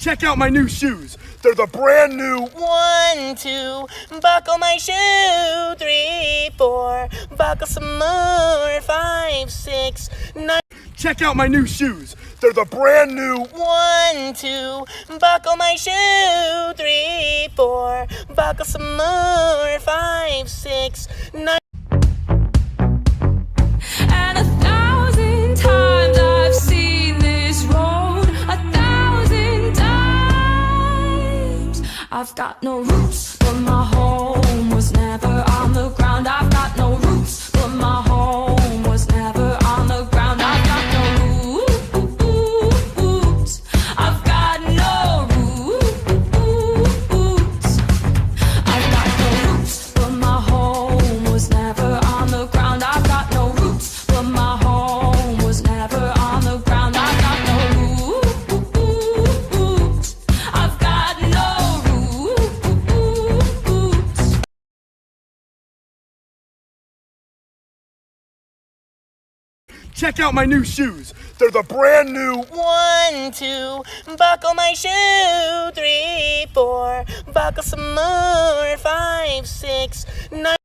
Check out my new shoes. They're the brand new 1, 2, buckle my shoe. 3, 4, buckle some more. 5, 6, 9. Check out my new shoes. They're the brand new 1, 2, buckle my shoe. 3, 4, buckle some more. 5, 6, 9. And 1,000 times I've seen this road. 1,000 times. I've got no roots, but my home was never on the ground. I've got no roots, but my home was never on the ground. I've got no roots. I've got no roots. I've got no roots, but my home was never on the ground. I've got no roots, but my home was never on the ground. I've got no roots. I've got no roots. Check out my new shoes. They're the brand new 1, 2, buckle my shoe. 3, 4, buckle some more. 5, 6, 9.